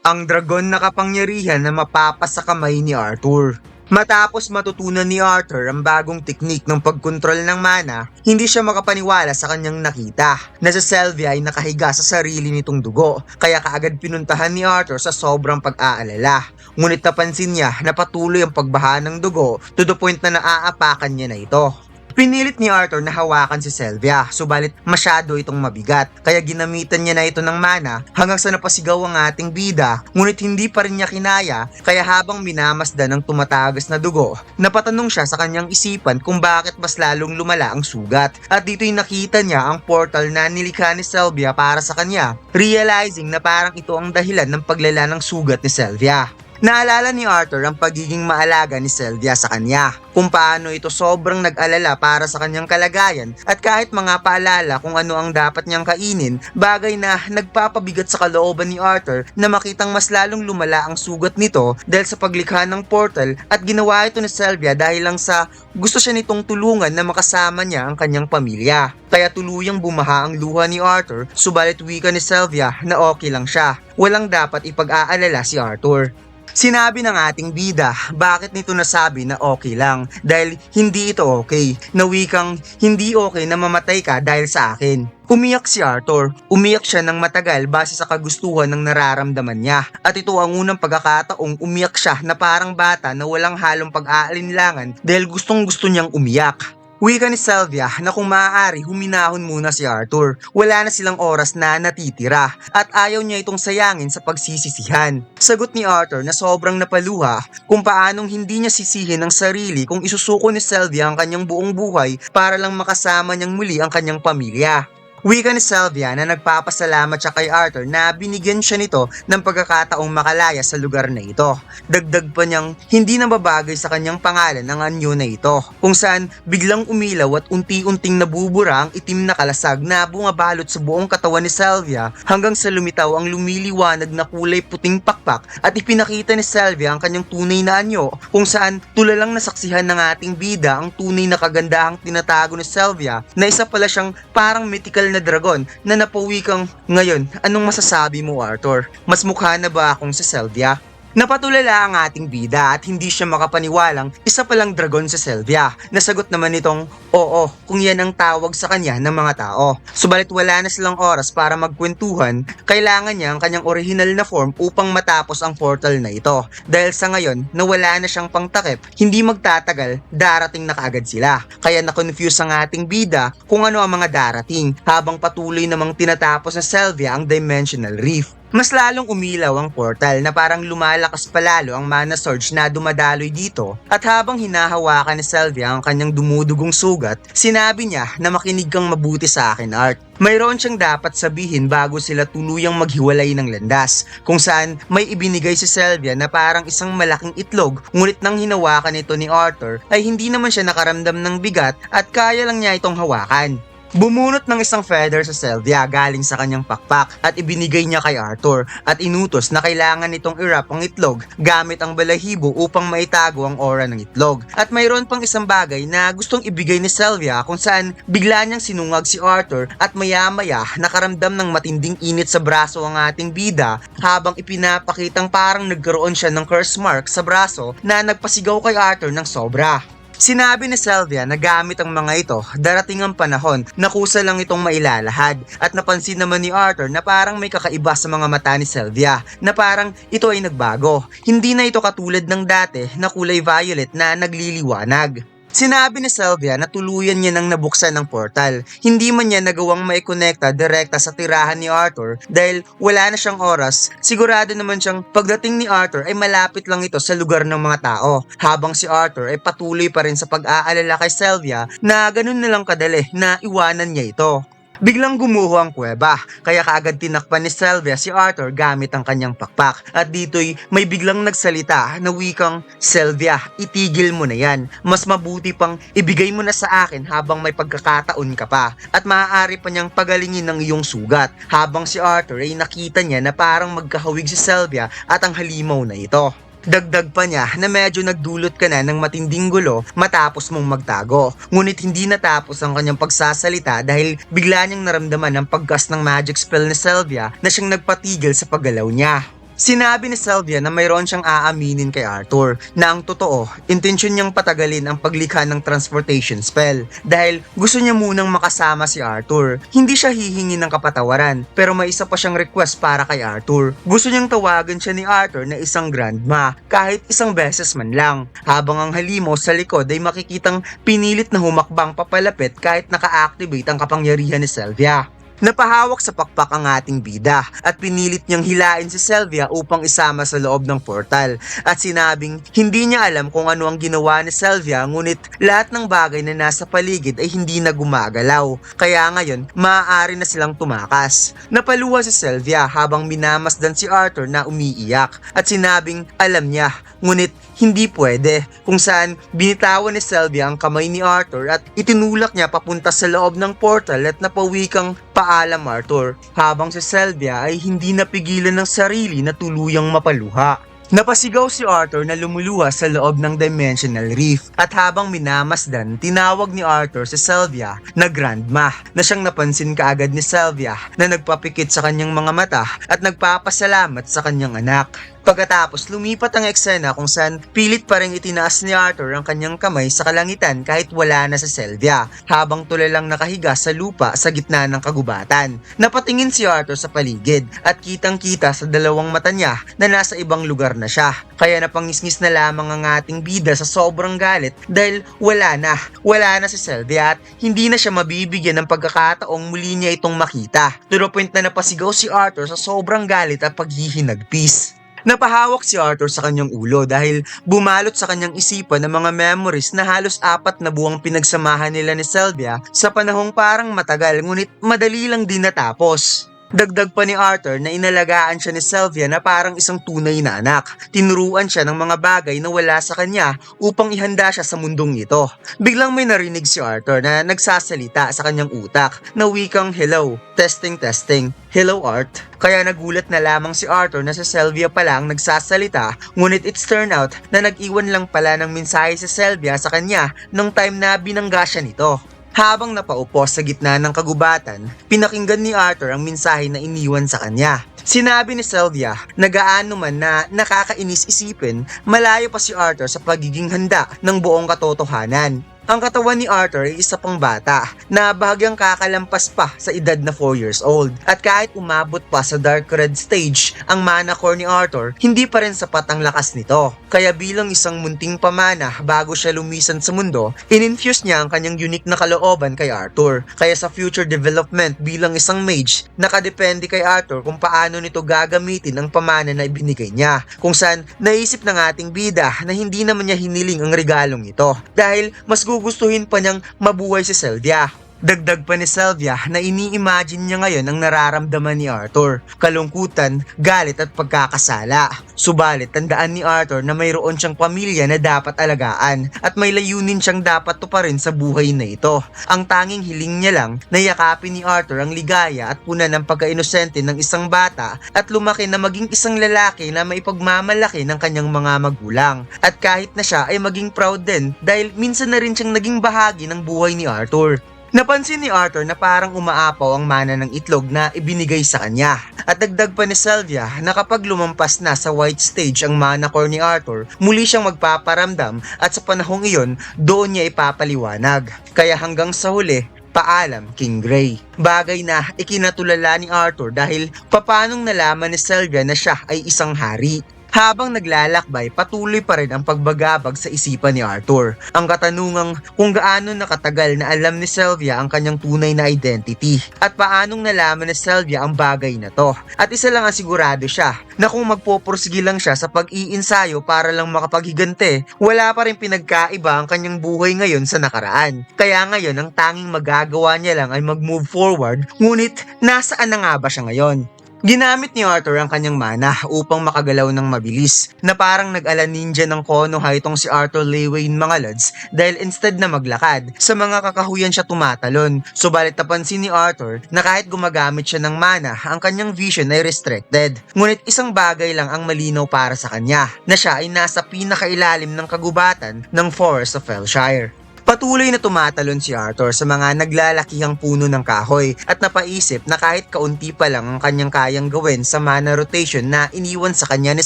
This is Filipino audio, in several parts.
ang dragon na kapangyarihan na mapapas sa kamay ni Arthur. Matapos matutunan ni Arthur ang bagong teknik ng pagkontrol ng mana, hindi siya makapaniwala sa kanyang nakita na si Sylvia ay nakahiga sa sarili nitong dugo, kaya kaagad pinuntahan ni Arthur sa sobrang pag-aalala. Ngunit napansin niya na patuloy ang pagbaha ng dugo to the point na naaapakan niya na ito. Pinilit ni Arthur na hawakan si Sylvia, subalit masyado itong mabigat, kaya ginamitan niya na ito ng mana hanggang sa napasigaw ang ating bida, ngunit hindi pa rin niya kinaya, kaya habang minamasdan ng tumatagas na dugo, napatanong siya sa kanyang isipan kung bakit mas lalong lumala ang sugat, at dito'y nakita niya ang portal na nilikha ni Sylvia para sa kanya, realizing na parang ito ang dahilan ng paglala ng sugat ni Sylvia. Naalala ni Arthur ang pagiging maalaga ni Sylvia sa kanya, kung paano ito sobrang nag-alala para sa kanyang kalagayan, at kahit mga paalala kung ano ang dapat niyang kainin, bagay na nagpapabigat sa kalooban ni Arthur na makitang mas lalong lumala ang sugat nito dahil sa paglikha ng portal, at ginawa ito ni Sylvia dahil lang sa gusto siya nitong tulungan na makasama niya ang kanyang pamilya. Kaya tuluyang bumaha ang luha ni Arthur, subalit wika ni Sylvia na okay lang siya. Walang dapat ipag-aalala si Arthur. Sinabi ng ating bida, bakit nito nasabi na okay lang? Dahil hindi ito okay. Na wikang hindi okay na mamatay ka dahil sa akin. Umiyak si Arthur. Umiyak siya ng matagal base sa kagustuhan ng nararamdaman niya. At ito ang unang pagkakataong umiyak siya na parang bata na walang halong pag-aalinlangan dahil gustong gusto niyang umiyak. Wika ni Sylvia na kung maaari huminahon muna si Arthur. Wala na silang oras na natitira at ayaw niya itong sayangin sa pagsisisihan. Sagot ni Arthur na sobrang napaluha kung paanong hindi niya sisihin ang sarili kung isusuko ni Sylvia ang kanyang buong buhay para lang makasama niyang muli ang kanyang pamilya. Wika ni Sylvia na nagpapasalamat siya kay Arthur na binigyan siya nito ng pagkakataong makalaya sa lugar na ito. Dagdag pa niyang hindi nababagay sa kanyang pangalan ang anyo na ito, kung saan biglang umilaw at unti-unting nabubura ang itim na kalasag na bumabalot sa buong katawan ni Sylvia hanggang sa lumitaw ang lumiliwanag na kulay puting pakpak, at ipinakita ni Sylvia ang kanyang tunay na anyo, kung saan tulalang nasaksihan ng ating bida ang tunay na kagandahang tinatago ni Sylvia na isa pala siyang parang mythical na dragon na napawikang, ngayon, anong masasabi mo Arthur? Mas mukha na ba akong si Sylvia? Napatulala ang ating bida at hindi siya makapaniwalang isa palang dragon si Sylvia. Nasagot naman nitong oo kung yan ang tawag sa kanya ng mga tao. Subalit wala na silang oras para magkwentuhan, kailangan niya ang kanyang original na form upang matapos ang portal na ito. Dahil sa ngayon na wala na siyang pangtakip, hindi magtatagal, darating na kaagad sila. Kaya na-confuse ang ating bida kung ano ang mga darating habang patuloy namang tinatapos na Sylvia ang Dimensional Rift. Mas lalong umilaw ang portal na parang lumalakas palalo ang mana surge na dumadaloy dito, at habang hinahawakan ni Sylvia ang kanyang dumudugong sugat, sinabi niya na makinig kang mabuti sa akin Art. Mayroon siyang dapat sabihin bago sila tuluyang maghiwalay ng landas, kung saan may ibinigay si Sylvia na parang isang malaking itlog, ngunit nang hinawakan ito ni Arthur ay hindi naman siya nakaramdam ng bigat at kaya lang niya itong hawakan. Bumunot ng isang feather sa Sylvia galing sa kanyang pakpak at ibinigay niya kay Arthur, at inutos na kailangan nitong i-wrap ang itlog gamit ang balahibo upang maitago ang aura ng itlog. At mayroon pang isang bagay na gustong ibigay ni Sylvia, kung saan bigla niyang sinungag si Arthur at maya-maya nakaramdam ng matinding init sa braso ang ating bida habang ipinapakitang parang nagkaroon siya ng curse mark sa braso na nagpasigaw kay Arthur ng sobra. Sinabi ni Sylvia na gamit ang mga ito, darating ang panahon na kusa lang itong mailalahad, at napansin naman ni Arthur na parang may kakaiba sa mga mata ni Sylvia, na parang ito ay nagbago. Hindi na ito katulad ng dati na kulay violet na nagliliwanag. Sinabi ni Sylvia na tuluyan niya nang nabuksan ng portal. Hindi man niya nagawang maikonekta direkta sa tirahan ni Arthur dahil wala na siyang oras. Sigurado naman siyang pagdating ni Arthur ay malapit lang ito sa lugar ng mga tao, habang si Arthur ay patuloy pa rin sa pag-aalala kay Sylvia na ganun na lang kadali na iwanan niya ito. Biglang gumuho ang kuweba, kaya kaagad tinakpan ni Sylvia si Arthur gamit ang kanyang pakpak, at dito'y may biglang nagsalita na wikang, Sylvia, itigil mo na yan. Mas mabuti pang ibigay mo na sa akin habang may pagkakataon ka pa, at maaari pa niyang pagalingin ng iyong sugat, habang si Arthur ay nakita niya na parang magkahawig si Sylvia at ang halimaw na ito. Dagdag pa niya na medyo nagdulot ka na ng matinding gulo matapos mong magtago. Ngunit hindi natapos ang kanyang pagsasalita dahil bigla niyang naramdaman ang paggas ng magic spell ni Sylvia na siyang nagpatigil sa paggalaw niya. Sinabi ni Sylvia na mayroon siyang aaminin kay Arthur na ang totoo, intensyon niyang patagalin ang paglikha ng transportation spell dahil gusto niya munang makasama si Arthur. Hindi siya hihingi ng kapatawaran pero may isa pa siyang request para kay Arthur. Gusto niyang tawagan siya ni Arthur na isang grandma kahit isang beses man lang. Habang ang halimaw sa likod ay makikitang pinilit na humakbang papalapit kahit naka-activate ang kapangyarihan ni Sylvia. Napahawak sa pakpak ang ating bida at pinilit niyang hilain si Sylvia upang isama sa loob ng portal at sinabing hindi niya alam kung ano ang ginawa ni Sylvia ngunit lahat ng bagay na nasa paligid ay hindi na gumagalaw kaya ngayon maaari na silang tumakas. Napaluha si Sylvia habang minamasdan si Arthur na umiiyak at sinabing alam niya ngunit hindi pwede kung saan binitawan ni Sylvia ang kamay ni Arthur at itinulak niya papunta sa loob ng portal at napawikang paalam Arthur habang si Sylvia ay hindi napigilan ng sarili na tuluyang mapaluha. Napasigaw si Arthur na lumuluha sa loob ng Dimensional Rift at habang minamasdan, tinawag ni Arthur si Sylvia na Grandma na siyang napansin kaagad ni Sylvia na nagpapikit sa kanyang mga mata at nagpapasalamat sa kanyang anak. Pagkatapos lumipat ang eksena kung saan pilit pa rin itinaas ni Arthur ang kanyang kamay sa kalangitan kahit wala na si Sylvia habang tulalang nakahiga sa lupa sa gitna ng kagubatan. Napatingin si Arthur sa paligid at kitang-kita sa dalawang mata niya na nasa ibang lugar na siya. Kaya napangisngis na lamang ang ating bida sa sobrang galit dahil wala na si Sylvia at hindi na siya mabibigyan ng pagkakataong muli niya itong makita. To the point na napasigaw si Arthur sa sobrang galit at paghihinagpis. Napahawak si Arthur sa kanyang ulo dahil bumalot sa kanyang isipan ng mga memories na halos 4 na buwang pinagsamahan nila ni Sylvia sa panahong parang matagal ngunit madali lang din natapos. Dagdag pa ni Arthur na inalagaan siya ni Sylvia na parang isang tunay na anak. Tinuruan siya ng mga bagay na wala sa kanya upang ihanda siya sa mundong ito. Biglang may narinig si Arthur na nagsasalita sa kanyang utak na wikang hello, testing, hello Art. Kaya nagulat na lamang si Arthur na si Sylvia pala ang nagsasalita ngunit it's turn out na nag-iwan lang pala ng mensahe si Sylvia sa kanya nung time na binangga siya nito. Habang napaupo sa gitna ng kagubatan, pinakinggan ni Arthur ang mensahe na iniwan sa kanya. Sinabi ni Sylvia na gaano man na nakakainis isipin, malayo pa si Arthur sa pagiging handa ng buong katotohanan. Ang katawan ni Arthur ay isa pang bata na bahagyang kakalampas pa sa edad na 4 years old. At kahit umabot pa sa dark red stage ang mana core ni Arthur, hindi pa rin sapat ang lakas nito. Kaya bilang isang munting pamana bago siya lumisan sa mundo, in-infuse niya ang kanyang unique na kalooban kay Arthur. Kaya sa future development bilang isang mage, nakadepende kay Arthur kung paano nito gagamitin ang pamana na ibinigay niya. Kung saan naisip ng ating bida na hindi naman niya hiniling ang regalong ito dahil mas gugustuhin pa niyang mabuhay si Sylvia. Dagdag pa ni Sylvia na ini-imagine niya ngayon ang nararamdaman ni Arthur, kalungkutan, galit at pagkakasala. Subalit tandaan ni Arthur na mayroon siyang pamilya na dapat alagaan at may layunin siyang dapat tuparin sa buhay na ito. Ang tanging hiling niya lang na yakapin ni Arthur ang ligaya at punan ng pagka-inosente ng isang bata at lumaki na maging isang lalaki na maipagmamalaki ng kanyang mga magulang. At kahit na siya ay maging proud din dahil minsan na rin siyang naging bahagi ng buhay ni Arthur. Napansin ni Arthur na parang umaapaw ang mana ng itlog na ibinigay sa kanya. At dagdag pa ni Sylvia na kapag lumampas na sa white stage ang mana core ni Arthur, muli siyang magpaparamdam at sa panahong iyon, doon niya ipapaliwanag. Kaya hanggang sa huli, paalam King Gray. Bagay na ikinatulala ni Arthur dahil papanong nalaman ni Sylvia na siya ay isang hari. Habang naglalakbay, patuloy pa rin ang pagbagabag sa isipan ni Arthur. Ang katanungang kung gaano nakatagal na alam ni Sylvia ang kanyang tunay na identity at paanong nalaman ni Sylvia ang bagay na to. At isa lang ang sigurado siya na kung magpopursige lang siya sa pag-iinsayo para lang makapaghigante, wala pa rin pinagkaiba ang kanyang buhay ngayon sa nakaraan. Kaya ngayon ang tanging magagawa niya lang ay mag-move forward, ngunit nasaan na nga ba siya ngayon? Ginamit ni Arthur ang kanyang mana upang makagalaw ng mabilis na parang nag-ala ninja ng Konoha itong si Arthur Lewin mga lods dahil instead na maglakad, sa mga kakahuyan siya tumatalon. Subalit napansin ni Arthur na kahit gumagamit siya ng mana, ang kanyang vision ay restricted. Ngunit isang bagay lang ang malinaw para sa kanya, na siya ay nasa pinakailalim ng kagubatan ng Forest of Fellshire. Patuloy na tumatalon si Arthur sa mga naglalakihang puno ng kahoy at napaisip na kahit kaunti pa lang ang kanyang kayang gawin sa mana rotation na iniwan sa kanya ni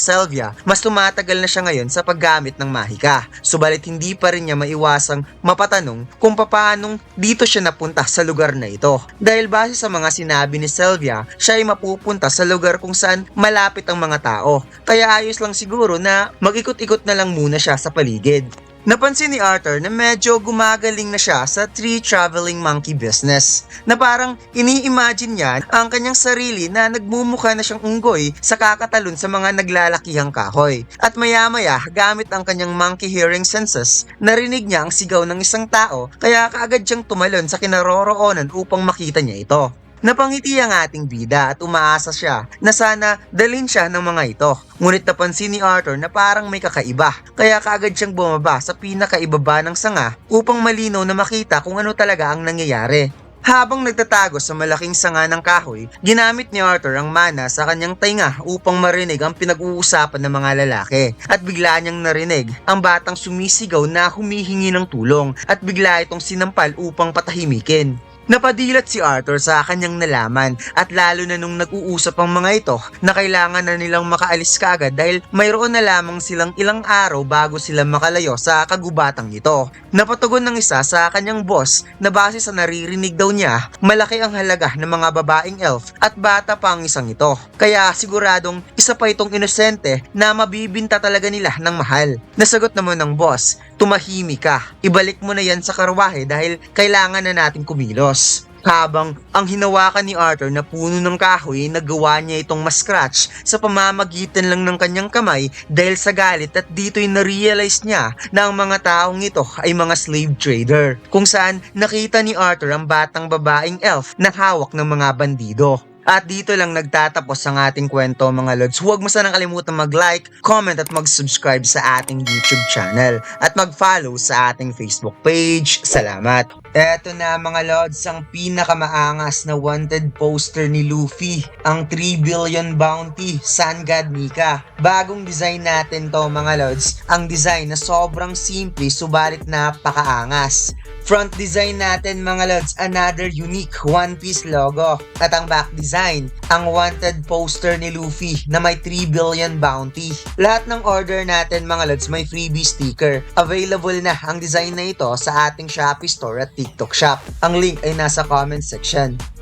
Sylvia, mas tumatagal na siya ngayon sa paggamit ng mahika. Subalit hindi pa rin niya maiwasang mapatanong kung paanong dito siya napunta sa lugar na ito. Dahil base sa mga sinabi ni Sylvia, siya ay mapupunta sa lugar kung saan malapit ang mga tao. Kaya ayos lang siguro na mag-ikot-ikot na lang muna siya sa paligid. Napansin ni Arthur na medyo gumagaling na siya sa tree traveling monkey business, na parang ini-imagine niya ang kanyang sarili na nagmumukha na siyang unggoy sa kakatalon sa mga naglalakihang kahoy. At maya-maya, gamit ang kanyang monkey hearing senses, narinig niya ang sigaw ng isang tao kaya kaagad siyang tumalon sa kinaroroonan upang makita niya ito. Napangiti ang ating bida at umaasa siya na sana dalhin siya ng mga ito. Ngunit napansin ni Arthur na parang may kakaiba, kaya kaagad siyang bumaba sa pinakaibaba ng sanga upang malinaw na makita kung ano talaga ang nangyayari. Habang nagtatago sa malaking sanga ng kahoy, ginamit ni Arthur ang mana sa kanyang tainga upang marinig ang pinag-uusapan ng mga lalaki. At bigla niyang narinig ang batang sumisigaw na humihingi ng tulong at bigla itong sinampal upang patahimikin. Napadilat si Arthur sa kanyang nalaman at lalo na nung nag-uusap ang mga ito na kailangan na nilang makaalis kaagad dahil mayroon na lamang silang ilang araw bago sila makalayo sa kagubatang ito. Napatugon ng isa sa kanyang boss na base sa naririnig daw niya, malaki ang halaga ng mga babaeng elf at bata pa ang isang ito. Kaya siguradong isa pa itong inosente na mabibinta talaga nila ng mahal. Nasagot naman ng boss, tumahimik ka, ibalik mo na yan sa karwahe dahil kailangan na natin kumilos. Habang ang hinawakan ni Arthur na puno ng kahoy, nagawa niya itong ma-scratch sa pamamagitan lang ng kanyang kamay dahil sa galit, at dito'y na-realize niya na ang mga taong ito ay mga slave trader, kung saan nakita ni Arthur ang batang babaeng elf na hawak ng mga bandido. At dito lang nagtatapos ang ating kwento mga lods. Huwag mo sanang kalimutan mag-like, comment at mag-subscribe sa ating YouTube channel at mag-follow sa ating Facebook page. Salamat! Eto na mga lods, ang pinakamaangas na wanted poster ni Luffy, ang 3 billion bounty, Sun God Nika. Bagong design natin to mga lods, ang design na sobrang simple subalit napakaangas. Front design natin mga lods, another unique One Piece logo. At ang back design, ang wanted poster ni Luffy na may 3 billion bounty. Lahat ng order natin mga lods may freebie sticker. Available na ang design na ito sa ating Shopee store at TikTok shop. Ang link ay nasa comment section.